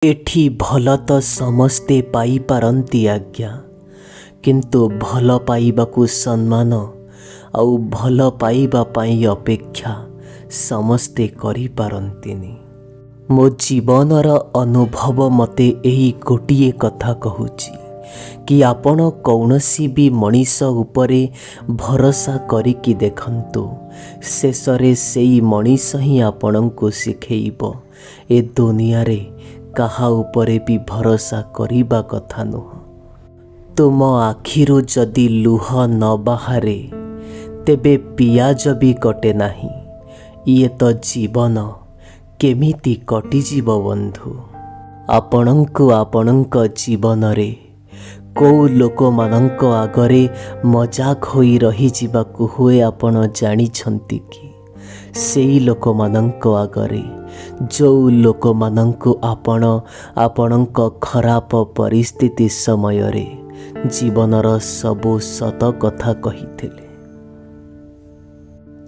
एठी भल तो समस्ते पाई पारंती आज्ञा, किंतु भल पाइबाकु सम्मान आउ भल पाइबा पाई अपेक्षा समस्ते करि पारंतिनी। मो जीवनर अनुभव मते एही गोटिए कथा कहूची कि आपण कौनसी भी मनीष उपरे भरोसा करिकी देखंतु, शेषरे सेई मनीष ही आपणंकु शिखेइबो ए दुनिया रे काहा उपरे भी भरोसा करिबा कथा नुह। तुम आखिरु जदि लुह न बाहारे तेबे पियाज भी कटे नाही। ये तो जीवन केमिति कटिजीव बंधु। आपणंकु आपणंक जीवन रे कौ लोक मानंक आगरे मजाक होई रही जीवाकु हुए आपण जानिछंती कि सेई लोक मानंक आगरे जो लोक मानंकु आपण आपणंक खराब परिस्थिति समय रे जीवनर सबु सत कथा कहिथिले।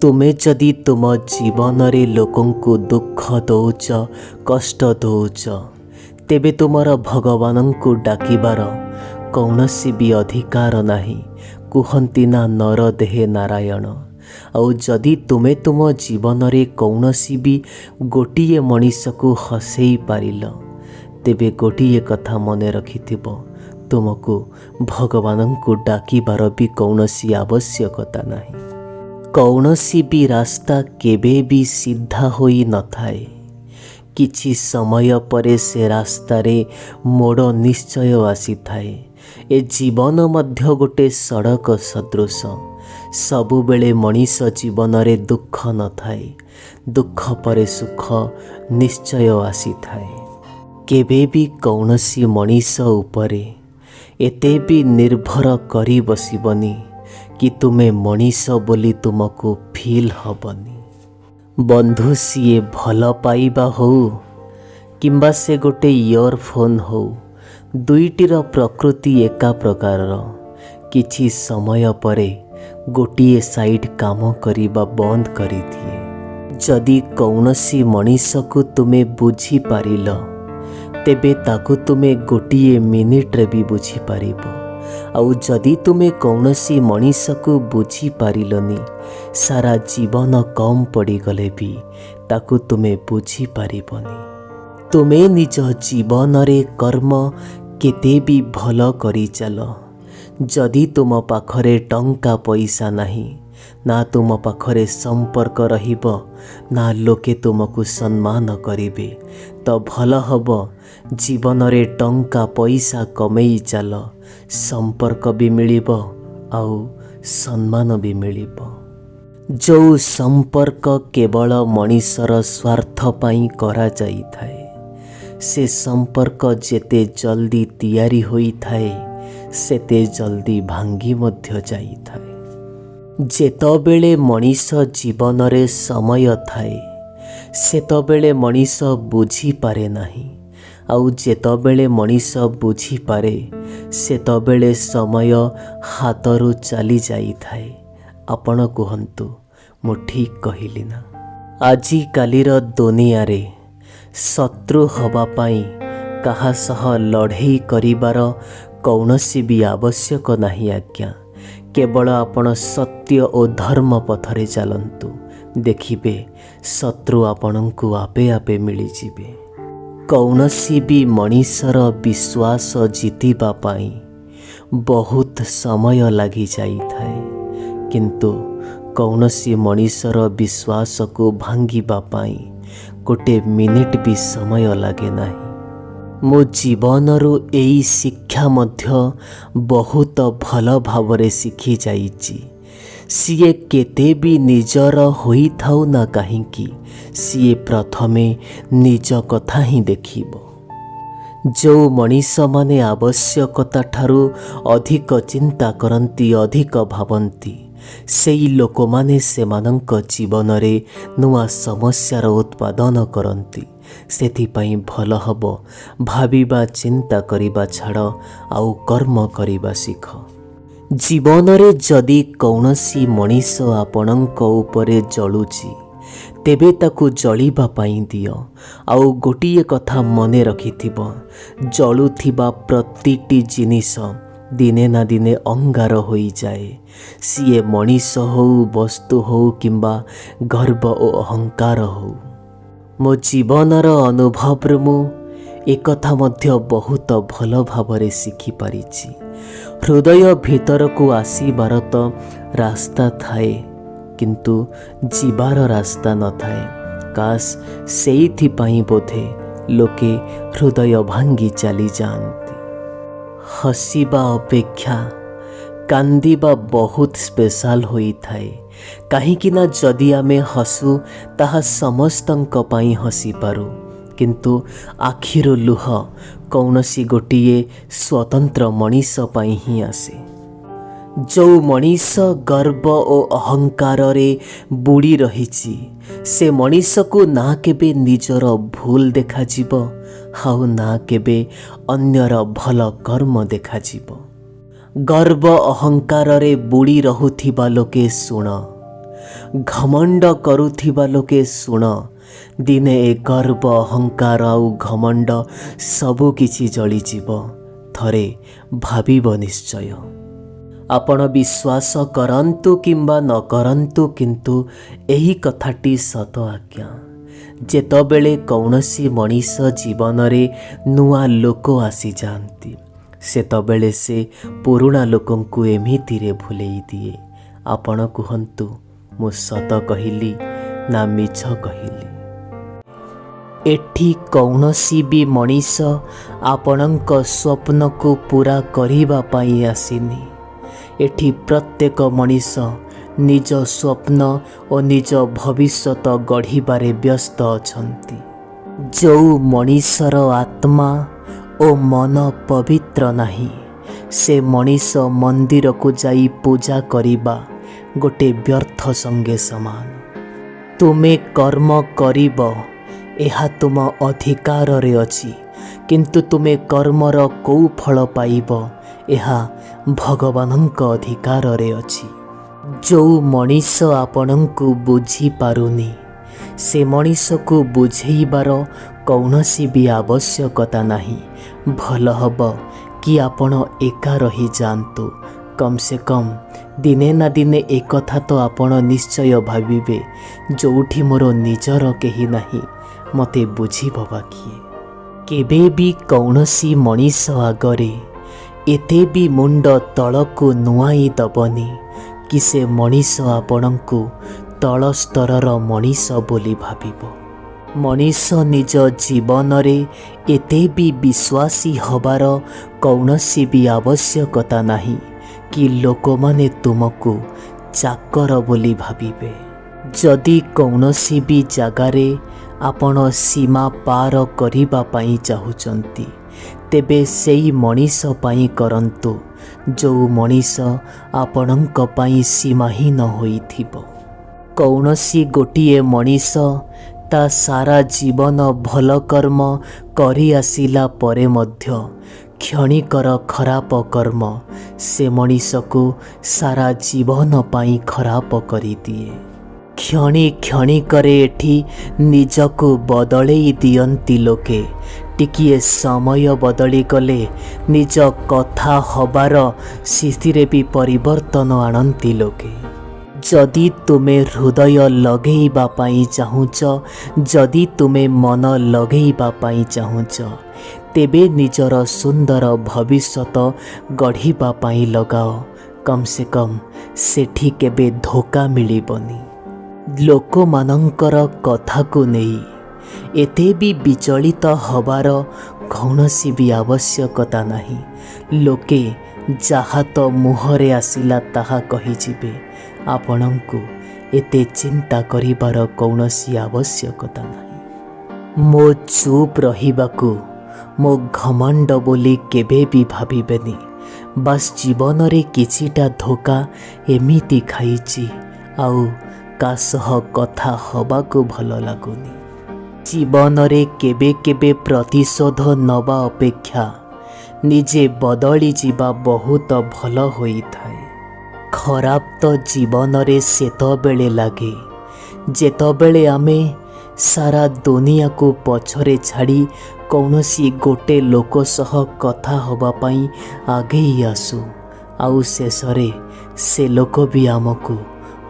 तुमे जदि तुम जीवन रे लोकंकु दुख दौच कष्ट दौच तेबे तुमर भगवानंकु डाकिबार कौनसी भी अधिकार नाही। कुहंती ना नर देहे नारायण। आउ जदि तुमे तुम जीवन रे कौनसी भी गोटिए मनीष को हसई पारिल तेबे गोटिए कथा मने रखिथिबो, तुमको भगवान को डाकिबार भी कौनसी आवश्यकता नाही। कौनसी भी रास्ता केबे भी सीधा होई न थाए। किछि समय परे से रास्ता रे मोड़ निश्चय आसी थाए। ए जीवन मध्य गोटे सड़क सदृश। सबु बेले मनीष जीवन रे दुख न थाए, दुख परे सुख निश्चय आसी थाए। केबे भी कौनसी मनीष उपरे एते भी निर्भर करी बसिबनी कि तुमे मनीष बोली तुमको फील हबनी। बंधु सीए भल पाइबा हो किंबा से गोटे इयरफोन हो, दुईटीर प्रकृति एका प्रकारर। किछि समय परे गोटिए साइड काम करिबा बंद करि दिए। जदि कौनसी मनीष को तुमे बुझी पारिल तेबे ताकु तुमे गोटिए मिनिट रे भी बुझी पारिबो। आउ जदि तुमे कौनसी मनीष को बुझी पारिलनी सारा जीवन कम पड़ी गले भी ताकु तुमे बुझी पारिबनी। तुमे निज जीवन रे कर्म केते भी भल करी चल। जदि तुम पाखरे टंका पैसा नाही, ना तुम पाखरे संपर्क रहिबो, ना लोके तुमको सम्मान करिबे, तो भल हब जीवन रे टंका पैसा कमेई चल। संपर्क भी मिलिबो आउ सम्मान भी मिलिबो। जो संपर्क केवल मनीषर स्वार्थ पाई करा जाई थाए, से संपर्क जेते जल्दी तैयारी होई थाए सेते जल्दी भांगी मध्य जाई थाए। जेतबेले मनीष जीवन रे समय थाए सेतबेले मनीष बुझी पारे नाही। आउ जेतबेले मनीष बुझी पारे सेतबेले समय हातरू चली जाई थाए। आपण कहंतु मु ठीक कहिली ना? आजी कालीर दुनिया रे शत्रु हवा पाई काहा सह लड़ाई करिबार कौनसी भी आवश्यक नहीं आज्ञा। केवल आपण सत्य और धर्म पथरे चलंतु, देखिबे शत्रु आपणंकु आपे आपे मिली जिबे। कौनसी भी मनीषर विश्वास जीतिबा पाई बहुत समय लगी जाई थाए, किंतु कौनसी मनीषर विश्वास को भांगिबा पाई गोटे मिनिट भी समय लगे नाही। मो जीवनरु एई शिक्षा मध्य बहुत भल भावरे शिखी जाइछि। सीए केते भी निजर होई थाउ ना काहींकी, सीए प्रथमे निज कथा ही देखिबो। जो मनीष माने आवश्यकता ठारू अधिक चिंता करंती, अधिक भावंती, सेई लोक माने सेमानंक जीवन रे नुआ समस्यार उत्पादन करंती। सेथिपाई भल हब भाविबा चिंता करिबा छाड़ आउ कर्म करिबा शिख। जीवन रे जदि कौनसी मनीष आपणंक उपरे जळुची ତେବେ ତାକୁ ଜଳିବା ପାଇଁ ଦିଅ। ଆଉ ଗୋଟିଏ କଥା ମନେ ରଖିଥିବ, ଜଳୁଥିବା ପ୍ରତିଟି ଜିନିଷ ଦିନେ ନା ଦିନେ ଅଙ୍ଗାର ହୋଇଯାଏ। ସିଏ ମଣିଷ ହେଉ, ବସ୍ତୁ ହେଉ କିମ୍ବା ଗର୍ବ ଓ ଅହଙ୍କାର ହେଉ। ମୋ ଜୀବନର ଅନୁଭବରୁ ମୁଁ ଏକଥା ମଧ୍ୟ ବହୁତ ଭଲ ଭାବରେ ଶିଖିପାରିଛି। ହୃଦୟ ଭିତରକୁ ଆସିବାର ତ ରାସ୍ତା ଥାଏ, କିନ୍ତୁ ଯିବାର ରାସ୍ତା ନଥାଏ। କାଶ ସେଇଥିପାଇଁ ବୋଧେ ଲୋକେ ହୃଦୟ ଭାଙ୍ଗି ଚାଲିଯାଆନ୍ତି। ହସିବା ଅପେକ୍ଷା କାନ୍ଦିବା ବହୁତ ସ୍ପେଶାଲ ହୋଇଥାଏ। କାହିଁକିନା ଯଦି ଆମେ ହସୁ ତାହା ସମସ୍ତଙ୍କ ପାଇଁ ହସିପାରୁ, କିନ୍ତୁ ଆଖିରୁ ଲୁହ କୌଣସି ଗୋଟିଏ ସ୍ୱତନ୍ତ୍ର ମଣିଷ ପାଇଁ ହିଁ ଆସେ। ଯେଉଁ ମଣିଷ ଗର୍ବ ଓ ଅହଙ୍କାରରେ ବୁଡ଼ି ରହିଛି, ସେ ମଣିଷକୁ ନା କେବେ ନିଜର ଭୁଲ ଦେଖାଯିବ, ଆଉ ନା କେବେ ଅନ୍ୟର ଭଲ କର୍ମ ଦେଖାଯିବ। ଗର୍ବ ଅହଙ୍କାରରେ ବୁଡ଼ି ରହୁଥିବା ଲୋକେ ଶୁଣ, ଘମଣ୍ଡ କରୁଥିବା ଲୋକେ ଶୁଣ, ଦିନେ ଏ ଗର୍ବ ଅହଙ୍କାର ଆଉ ଘମଣ୍ଡ ସବୁ କିଛି ଜଳିଯିବ। ଥରେ ଭାବିବ ନିଶ୍ଚୟ। ଆପଣ ବିଶ୍ୱାସ କରନ୍ତୁ କିମ୍ବା ନ କରନ୍ତୁ, କିନ୍ତୁ ଏହି କଥାଟି ସତ ଆଜ୍ଞା। ଯେତେବେଳେ କୌଣସି ମଣିଷ ଜୀବନରେ ନୂଆ ଲୋକ ଆସିଯାଆନ୍ତି, ସେତେବେଳେ ସେ ପୁରୁଣା ଲୋକଙ୍କୁ ଏମିତିରେ ଭୁଲେଇ ଦିଏ। ଆପଣ କୁହନ୍ତୁ, ମୁଁ ସତ କହିଲି ନା ମିଛ କହିଲି? ଏଠି କୌଣସି ବି ମଣିଷ ଆପଣଙ୍କ ସ୍ୱପ୍ନକୁ ପୂରା କରିବା ପାଇଁ ଆସିନି। ଏଠି ପ୍ରତ୍ୟେକ ମଣିଷ ନିଜ ସ୍ୱପ୍ନ ଓ ନିଜ ଭବିଷ୍ୟତ ଗଢ଼ିବାରେ ବ୍ୟସ୍ତ ଅଛନ୍ତି। ଯେଉଁ ମଣିଷର ଆତ୍ମା ଓ ମନ ପବିତ୍ର ନାହିଁ, ସେ ମଣିଷ ମନ୍ଦିରକୁ ଯାଇ ପୂଜା କରିବା ଗୋଟେ ବ୍ୟର୍ଥ ସଙ୍ଗେ ସମାନ। ତୁମେ କର୍ମ କରିବ, ଏହା ତୁମ ଅଧିକାରରେ ଅଛି, କିନ୍ତୁ ତୁମେ କର୍ମର କେଉଁ ଫଳ ପାଇବ, ଏହା ଭଗବାନଙ୍କ ଅଧିକାରରେ ଅଛି। ଯେଉଁ ମଣିଷ ଆପଣଙ୍କୁ ବୁଝିପାରୁନି, ସେ ମଣିଷକୁ ବୁଝେଇବାର କୌଣସି ବି ଆବଶ୍ୟକତା ନାହିଁ। ଭଲ ହେବ କି ଆପଣ ଏକା ରହିଯାଆନ୍ତୁ। କମ୍ ସେ କମ୍ ଦିନେ ନା ଦିନେ ଏକଥା ତ ଆପଣ ନିଶ୍ଚୟ ଭାବିବେ, ଯେଉଁଠି ମୋର ନିଜର କେହି ନାହିଁ, ମୋତେ ବୁଝିବ ବା କିଏ? କେବେ ବି କୌଣସି ମଣିଷ ଆଗରେ ଏତେ ବି ମୁଣ୍ଡ ତଳକୁ ନୁଆଁଇ ଦେବନି କି ସେ ମଣିଷ ଆପଣଙ୍କୁ ତଳ ସ୍ତରର ମଣିଷ ବୋଲି ଭାବିବ। ମଣିଷ ନିଜ ଜୀବନରେ ଏତେ ବି ବିଶ୍ୱାସୀ ହେବାର କୌଣସି ବି ଆବଶ୍ୟକତା ନାହିଁ କି ଲୋକମାନେ ତୁମକୁ ଚାକର ବୋଲି ଭାବିବେ। ଯଦି କୌଣସି ବି ଜାଗାରେ ଆପଣ ସୀମା ପାର କରିବା ପାଇଁ ଚାହୁଁଛନ୍ତି, ତେବେ ସେଇ ମଣିଷ ପାଇଁ କରନ୍ତୁ, ଯେଉଁ ମଣିଷ ଆପଣଙ୍କ ପାଇଁ ସୀମାହୀନ ହୋଇଥିବ। କୌଣସି ଗୋଟିଏ ମଣିଷ ତା ସାରା ଜୀବନ ଭଲ କର୍ମ କରି ଆସିଲା ପରେ ମଧ୍ୟ କ୍ଷଣିକର ଖରାପ କର୍ମ ସେ ମଣିଷକୁ ସାରା ଜୀବନ ପାଇଁ ଖରାପ କରିଦିଏ। କ୍ଷଣିକରେ ଏଠି ନିଜକୁ ବଦଳେଇ ଦିଅନ୍ତି ଲୋକେ। ଟିକିଏ ସମୟ ବଦଳିଗଲେ ନିଜ କଥା ହେବାର ସ୍ଥିତିରେ ବି ପରିବର୍ତ୍ତନ ଆଣନ୍ତି ଲୋକେ। ଯଦି ତୁମେ ହୃଦୟ ଲଗେଇବା ପାଇଁ ଚାହୁଁଛ, ଯଦି ତୁମେ ମନ ଲଗେଇବା ପାଇଁ ଚାହୁଁଛ, ତେବେ ନିଜର ସୁନ୍ଦର ଭବିଷ୍ୟତ ଗଢ଼ିବା ପାଇଁ ଲଗାଅ। କମ୍ ସେ କମ୍ ସେଠି କେବେ ଧୋକା ମିଳିବନି। ଲୋକମାନଙ୍କର କଥାକୁ ନେଇ ଏତେ ବି ବିଚଳିତ ହେବାର କୌଣସି ବି ଆବଶ୍ୟକତା ନାହିଁ। ଲୋକେ ଯାହା ତ ମୁହଁରେ ଆସିଲା ତାହା କହିଯିବେ। ଆପଣଙ୍କୁ ଏତେ ଚିନ୍ତା କରିବାର କୌଣସି ଆବଶ୍ୟକତା ନାହିଁ। ମୋ ଚୁପ୍ ରହିବାକୁ ମୋ ଘମଣ୍ଡ ବୋଲି କେବେ ବି ଭାବିବେନି। ବାସ୍ ଜୀବନରେ କିଛିଟା ଧୋକା ଏମିତି ଖାଇଛି, ଆଉ କାହା ସହ କଥା ହେବାକୁ ଭଲ ଲାଗୁନି। ଜୀବନରେ କେବେ କେବେ ପ୍ରତିଶୋଧ ନେବା ଅପେକ୍ଷା ନିଜେ ବଦଳି ଯିବା ବହୁତ ଭଲ ହୋଇଥାଏ। ଖରାପ ତ ଜୀବନରେ ସେତେବେଳେ ଲାଗେ ଯେତେବେଳେ ଆମେ ସାରା ଦୁନିଆକୁ ପଛରେ ଛାଡ଼ି କୌଣସି ଗୋଟେ ଲୋକ ସହ କଥା ହେବା ପାଇଁ ଆଗେଇ ଆସୁ, ଆଉ ଶେଷରେ ସେ ଲୋକ ବି ଆମକୁ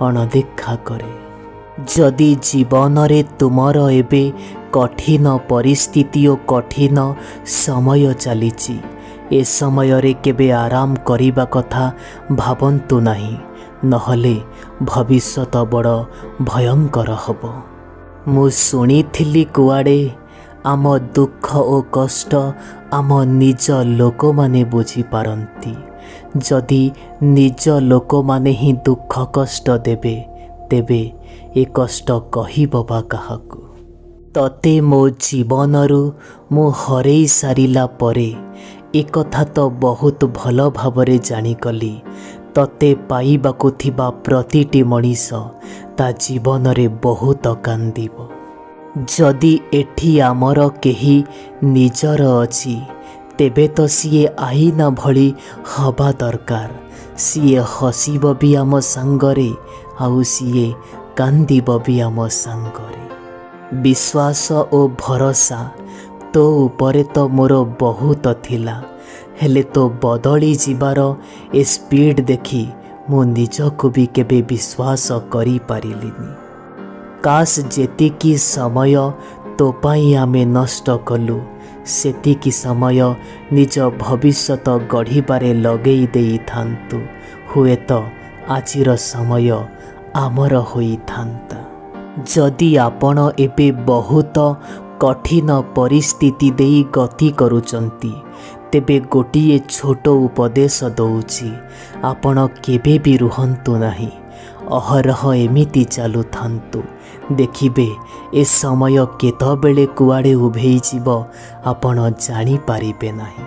ଅଣଦେଖା କରେ। ଯଦି ଜୀବନରେ ତୁମର ଏବେ କଠିନ ପରିସ୍ଥିତି ଓ କଠିନ ସମୟ ଚାଲିଛି, ଏ ସମୟରେ କେବେ ଆରାମ କରିବା କଥା ଭାବନ୍ତୁ ନାହିଁ, ନହେଲେ ଭବିଷ୍ୟତ ବଡ଼ ଭୟଙ୍କର ହେବ। ମୁଁ ଶୁଣିଥିଲି କୁଆଡ଼େ ଆମ ଦୁଃଖ ଓ କଷ୍ଟ ଆମ ନିଜ ଲୋକମାନେ ବୁଝିପାରନ୍ତି। ଯଦି ନିଜ ଲୋକମାନେ ହିଁ ଦୁଃଖ କଷ୍ଟ ଦେବେ, ତେବେ ଏ କଷ୍ଟ କହିବ ବା କାହାକୁ? ତତେ ମୋ ଜୀବନରୁ ମୁଁ ହରେଇ ସାରିଲା ପରେ ଏକଥା ତ ବହୁତ ଭଲ ଭାବରେ ଜାଣିଗଲି, ତତେ ପାଇବାକୁ ଥିବା ପ୍ରତିଟି ମଣିଷ ତା ଜୀବନରେ ବହୁତ କାନ୍ଦିବ। ଯଦି ଏଠି ଆମର କେହି ନିଜର ଅଛି, ତେବେ ତ ସିଏ ଆଇନା ଭଳି ହେବା ଦରକାର। ସିଏ ହସିବ ବି ଆମ ସାଙ୍ଗରେ, ଆଉ ସିଏ କାନ୍ଦିବ ବି ଆମ ସାଙ୍ଗରେ। ବିଶ୍ୱାସ ଓ ଭରସା ତୋ ଉପରେ ତ ମୋର ବହୁତ ଥିଲା, ହେଲେ ତୋ ବଦଳି ଯିବାର ଏ ସ୍ପିଡ୍ ଦେଖି ମୁଁ ନିଜକୁ ବି କେବେ ବିଶ୍ୱାସ କରିପାରିଲିନି। କାଶ ଯେତିକି ସମୟ ତୋ ପାଇଁ ଆମେ ନଷ୍ଟ କଲୁ, ସେତିକି ସମୟ ନିଜ ଭବିଷ୍ୟତ ଗଢ଼ିବାରେ ଲଗେଇ ଦେଇଥାନ୍ତୁ, ହୁଏତ ଆଜିର ସମୟ ଆମର ହୋଇଥାନ୍ତା। ଯଦି ଆପଣ ଏବେ ବହୁତ କଠିନ ପରିସ୍ଥିତି ଦେଇ ଗତି କରୁଛନ୍ତି, ତେବେ ଗୋଟିଏ ଛୋଟ ଉପଦେଶ ଦେଉଛି, ଆପଣ କେବେ ବି ରୁହନ୍ତୁ ନାହିଁ, ଅହରହ ଏମିତି ଚାଲୁଥାନ୍ତୁ। ଦେଖିବେ ଏ ସମୟ କେତେବେଳେ କୁଆଡ଼େ ଉଭେଇଯିବ ଆପଣ ଜାଣିପାରିବେ ନାହିଁ।